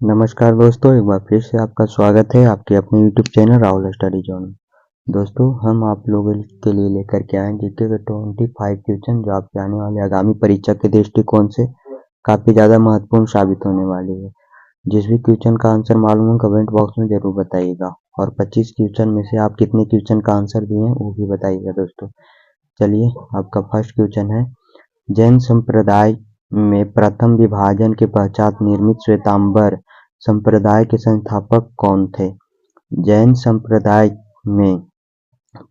नमस्कार दोस्तों, एक बार फिर से आपका स्वागत है आपके अपने YouTube channel Rahul study zone में। दोस्तों, हम आप लोगों के लिए लेकर के आए जीके के 25 क्वेश्चन जो आपके आने वाले आगामी परीक्षा के दृष्टिकोण से काफ़ी ज़्यादा महत्वपूर्ण साबित होने वाली है। जिस भी क्वेश्चन का आंसर मालूम हो कमेंट बॉक्स में ज़रूर बताइएगा और 25 क्वेश्चन में से आप कितने क्वेश्चन का आंसर दिए हैं वो भी बताइएगा। दोस्तों चलिए, आपका फर्स्ट क्वेश्चन है, जैन संप्रदाय में प्रथम विभाजन के पश्चात निर्मित श्वेतांबर संप्रदाय के संस्थापक कौन थे? जैन संप्रदाय में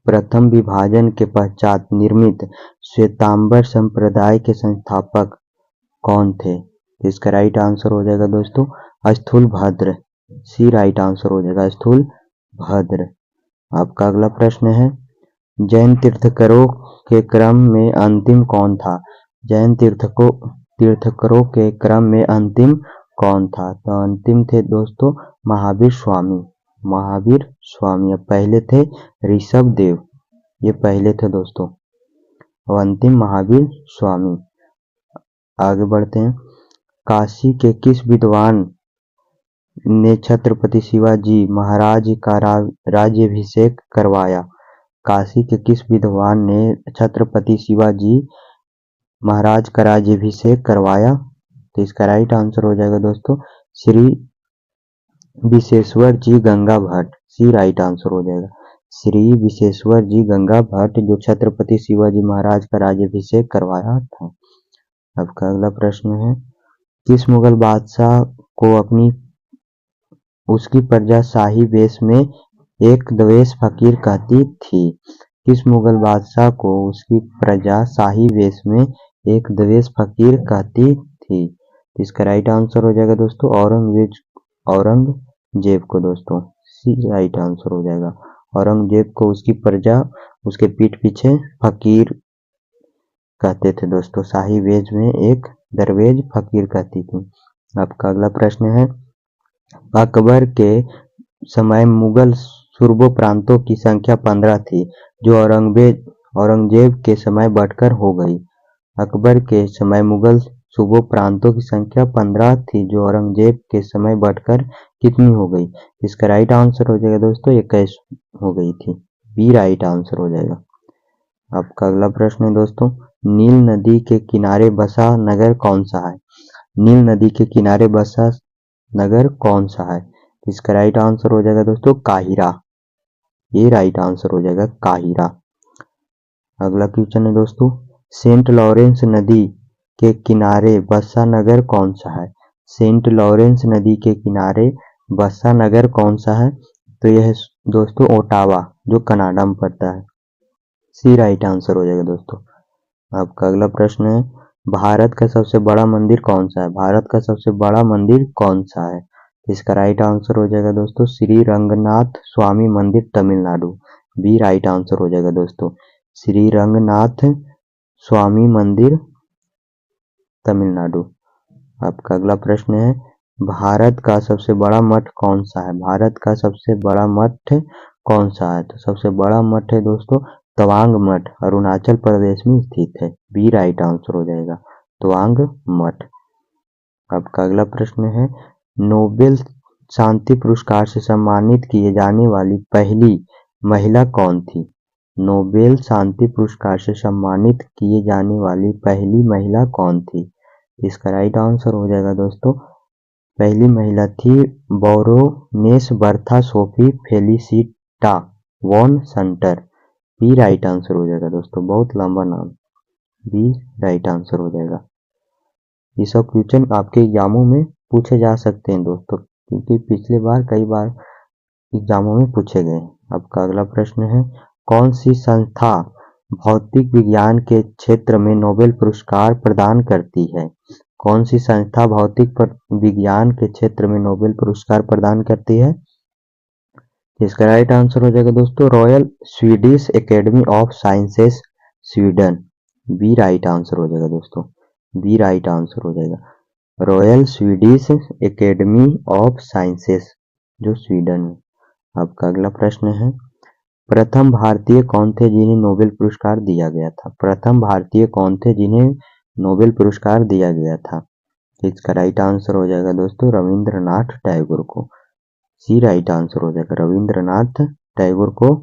प्रथम विभाजन के पश्चात निर्मित श्वेतांबर संप्रदाय के संस्थापक कौन थे? इसका राइट आंसर हो जाएगा दोस्तों स्थूलभद्र। सी राइट आंसर हो जाएगा स्थूलभद्र। आपका अगला प्रश्न है, जैन तीर्थंकरों के क्रम में अंतिम कौन था? जैन तीर्थंकरों के क्रम में अंतिम कौन था? तो अंतिम थे दोस्तों महावीर स्वामी। महावीर स्वामी। अब पहले थे ऋषभ देव, ये पहले थे दोस्तों, और अंतिम महावीर स्वामी। आगे बढ़ते हैं, काशी के किस विद्वान ने छत्रपति शिवाजी महाराज का राज्याभिषेक करवाया? काशी के किस विद्वान ने छत्रपति शिवाजी महाराज का राज्याभिषेक करवाया? तो इसका राइट आंसर हो जाएगा दोस्तों श्री विश्वेश्वर जी गंगा भट्ट। सी राइट आंसर हो जाएगा श्री विश्वेश्वर जी गंगा भट्ट, जो छत्रपति शिवाजी महाराज का राज्याभिषेक करवाया था। आपका अगला प्रश्न है, किस मुगल बादशाह को उसकी प्रजा शाही वेश में एक दरवेश फकीर कहती थी? किस मुगल बादशाह को उसकी प्रजा शाही वेश में एक दरवेश फकीर कहती थी? इसका राइट आंसर हो जाएगा दोस्तों औरंगजेब को। दोस्तों सी राइट आंसर हो जाएगा। औरंगजेब को उसकी प्रजा उसके पीठ पीछे फकीर कहते थे दोस्तों, शाही वेश में एक दरवेश फकीर कहती थी। आपका अगला प्रश्न है, अकबर के समय मुगल सूबों प्रांतों की संख्या 15 थी, जो औरंगजेब के समय बढ़कर हो गई। अकबर के समय मुगल सूबों प्रांतों की संख्या 15 थी, जो औरंगजेब के समय बढ़कर कितनी हो गई? इसका राइट आंसर हो जाएगा दोस्तों 21 हो गई थी। बी राइट आंसर हो जाएगा। आपका अगला प्रश्न है दोस्तों, नील नदी के किनारे बसा नगर कौन सा है? नील नदी के किनारे बसा नगर कौन सा है? इसका राइट आंसर हो जाएगा दोस्तों काहिरा। ये राइट आंसर हो जाएगा काहिरा। अगला क्वेश्चन है दोस्तों, सेंट लॉरेंस नदी के किनारे बसा नगर कौन सा है? सेंट लॉरेंस नदी के किनारे बसा नगर कौन सा है? तो यह है दोस्तों ओटावा, जो कनाडा में पड़ता है। सी राइट आंसर हो जाएगा दोस्तों। आपका अगला प्रश्न है, भारत का सबसे बड़ा मंदिर कौन सा है? भारत का सबसे बड़ा मंदिर कौन सा है? इसका राइट आंसर हो जाएगा दोस्तों श्री रंगनाथ स्वामी मंदिर तमिलनाडु। बी राइट आंसर हो जाएगा दोस्तों श्री रंगनाथ स्वामी मंदिर तमिलनाडु। आपका अगला प्रश्न है, भारत का सबसे बड़ा मठ कौन सा है? भारत का सबसे बड़ा मठ कौन सा है? तो सबसे बड़ा मठ है दोस्तों तवांग मठ, अरुणाचल प्रदेश में स्थित है। बी राइट आंसर हो जाएगा तवांग मठ। आपका अगला प्रश्न है, नोबेल शांति पुरस्कार से सम्मानित किए जाने वाली पहली महिला कौन थी? नोबेल शांति पुरस्कार से सम्मानित किए जाने वाली पहली महिला कौन थी? इसका राइट आंसर हो जाएगा दोस्तों पहली महिला थी baroness Bertha Sophie Felicitas von Suttner. B right answer हो जाएगा दोस्तों, बहुत लंबा नाम। बी राइट आंसर हो जाएगा। ये सब क्वेश्चन आपके एग्जामों में पूछे जा सकते हैं दोस्तों, क्योंकि पिछले बार कई बार एग्जामों में पूछे गए। आपका अगला प्रश्न है, कौन सी संस्था भौतिक विज्ञान के क्षेत्र में नोबेल पुरस्कार प्रदान करती है? कौन सी संस्था भौतिक विज्ञान के क्षेत्र में नोबेल पुरस्कार प्रदान करती है? इसका राइट आंसर हो जाएगा दोस्तों Royal Swedish Academy of Sciences Sweden. Be right answer हो जाएगा दोस्तों, बी राइट आंसर हो जाएगा Royal Swedish Academy of Sciences, जो स्वीडन है। आपका अगला प्रश्न है, प्रथम भारतीय कौन थे जिन्हें नोबेल पुरस्कार दिया गया था? प्रथम भारतीय कौन थे जिन्हें नोबेल पुरस्कार दिया गया था? इसका राइट आंसर हो जाएगा दोस्तों रविंद्रनाथ टैगोर को। सी राइट आंसर हो जाएगा। रविंद्रनाथ टैगोर को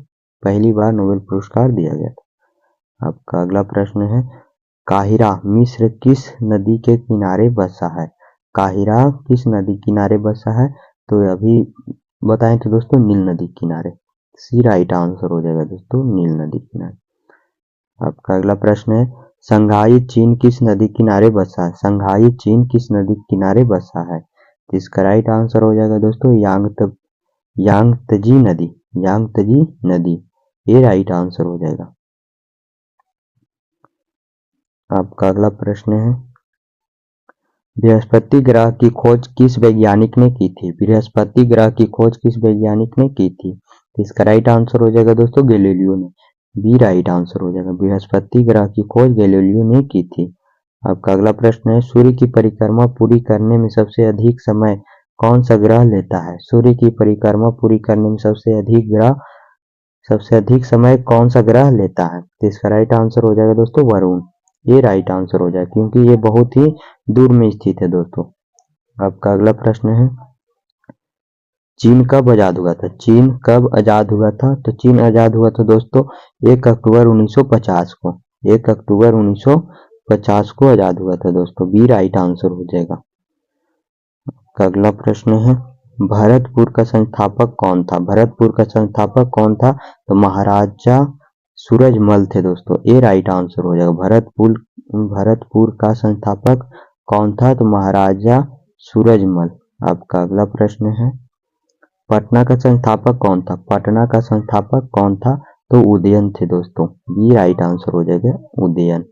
पहली बार नोबेल पुरस्कार दिया गया था। आपका अगला प्रश्न है काहिरा मिस्र किस नदी के किनारे बसा है? काहिरा किस नदी किनारे बसा है? तो अभी बताएं तो दोस्तों नील नदी किनारे। सी राइट आंसर हो जाएगा दोस्तों नील नदी किनारे। आपका अगला प्रश्न है संघाई चीन किस नदी किनारे बसा है? संघाई चीन किस नदी किनारे बसा है? तो इसका राइट आंसर हो जाएगा दोस्तों यांगत्जी नदी। यांगत्जी नदी ये राइट आंसर हो जाएगा। आपका अगला प्रश्न है बृहस्पति ग्रह की खोज किस वैज्ञानिक ने की थी? बृहस्पति ग्रह की खोज किस वैज्ञानिक ने की थी? तो इसका राइट आंसर हो जाएगा दोस्तों गैलीलियो ने। बी राइट आंसर हो जाएगा। बृहस्पति ग्रह की खोज गैलीलियो ने की थी। आपका अगला प्रश्न है सूर्य की परिक्रमा पूरी करने में सबसे अधिक समय कौन सा ग्रह लेता है? सूर्य की परिक्रमा पूरी करने में सबसे अधिक समय कौन सा ग्रह लेता है? तो इसका राइट आंसर हो जाएगा दोस्तों वरुण। ये राइट आंसर हो जाएगा क्योंकि ये बहुत ही दूर में स्थित है दोस्तों। आपका अगला प्रश्न है चीन कब आजाद हुआ था? चीन कब आजाद हुआ था? तो चीन आजाद हुआ था दोस्तों 1 अक्टूबर 1950 को। 1 अक्टूबर 1950 को आजाद हुआ था दोस्तों। बी राइट आंसर हो जाएगा। आपका अगला प्रश्न है भरतपुर का संस्थापक कौन था? भरतपुर का संस्थापक कौन था? तो महाराजा सूरजमल थे दोस्तों। ए राइट आंसर हो जाएगा। भरतपुर का संस्थापक कौन था? तो महाराजा सूरजमल। आपका अगला प्रश्न है पटना का संस्थापक कौन था? पटना का संस्थापक कौन था? तो उदयन थे दोस्तों। बी राइट आंसर हो जाएगा उदयन।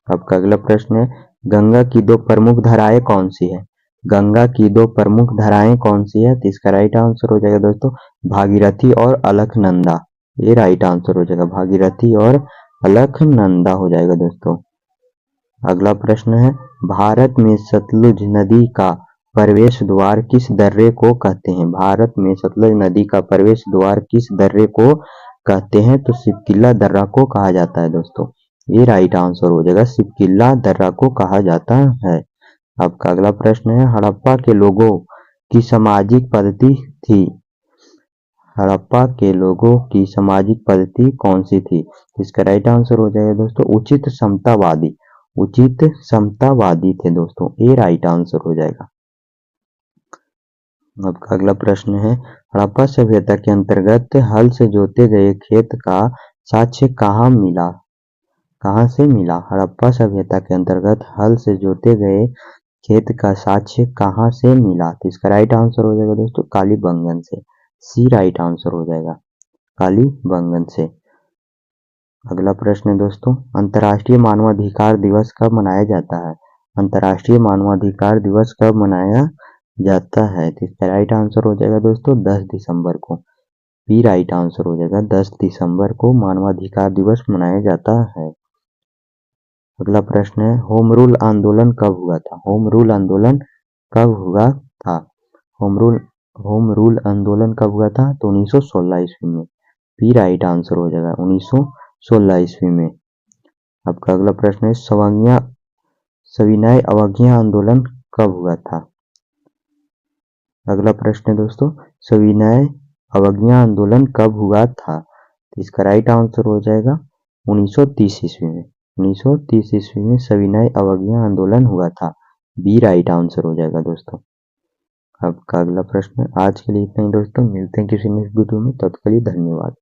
आपका अगला प्रश्न है गंगा की दो प्रमुख धाराएं कौन सी है? गंगा की दो प्रमुख धाराएं कौन सी है? तो इसका राइट आंसर हो जाएगा दोस्तों भागीरथी और अलकनंदा। ये राइट आंसर हो जाएगा। भागीरथी और अलकनंदा हो जाएगा दोस्तों। अगला प्रश्न है भारत में सतलुज नदी का प्रवेश द्वार किस दर्रे को कहते हैं? भारत में सतलुज नदी का प्रवेश द्वार किस दर्रे को कहते हैं? तो सिपकिला दर्रा को कहा जाता है दोस्तों। ये राइट आंसर हो जाएगा। सिपकिला दर्रा को कहा जाता है। आपका अगला प्रश्न है हड़प्पा के लोगों की सामाजिक पद्धति थी? हड़प्पा के लोगों की सामाजिक पद्धति कौन सी थी? इसका राइट आंसर हो जाएगा दोस्तों उचित समतावादी। उचित समतावादी थे दोस्तों। ये राइट आंसर हो जाएगा। आपका अगला प्रश्न है हड़प्पा सभ्यता के अंतर्गत हल से जोते गए खेत का साक्ष्य कहाँ मिला? कहाँ से मिला? हड़प्पा सभ्यता के अंतर्गत हल से जोते गए खेत का साक्ष्य कहाँ से मिला? तो इसका राइट आंसर हो जाएगा दोस्तों कालीबंगन से। सी राइट आंसर हो जाएगा कालीबंगन से। अगला प्रश्न है दोस्तों अंतर्राष्ट्रीय मानवाधिकार दिवस कब मनाया जाता है? अंतर्राष्ट्रीय मानवाधिकार दिवस कब मनाया जाता है? तो इसका राइट आंसर हो जाएगा दोस्तों 10 दिसंबर को। बी राइट आंसर हो जाएगा। 10 दिसंबर को मानवाधिकार दिवस मनाया जाता है। अगला प्रश्न है होम रूल आंदोलन कब हुआ था? होम रूल आंदोलन कब हुआ था? होम रूल आंदोलन कब हुआ था? तो 1916 ईस्वी में। बी राइट आंसर हो जाएगा 1916 ईस्वी में। आपका अगला प्रश्न है सविनय अवज्ञा आंदोलन कब हुआ था? अगला प्रश्न है दोस्तों सविनय अवज्ञा आंदोलन कब हुआ था? इसका राइट आंसर हो जाएगा 1930 ईस्वी में। 1930 ईस्वी में सविनय अवज्ञा आंदोलन हुआ था। बी राइट आंसर हो जाएगा दोस्तों। आपका अगला प्रश्न आज के लिए इतना ही दोस्तों। मिलते हैं किसी नेक्स्ट वीडियो में। तब तक के लिए धन्यवाद।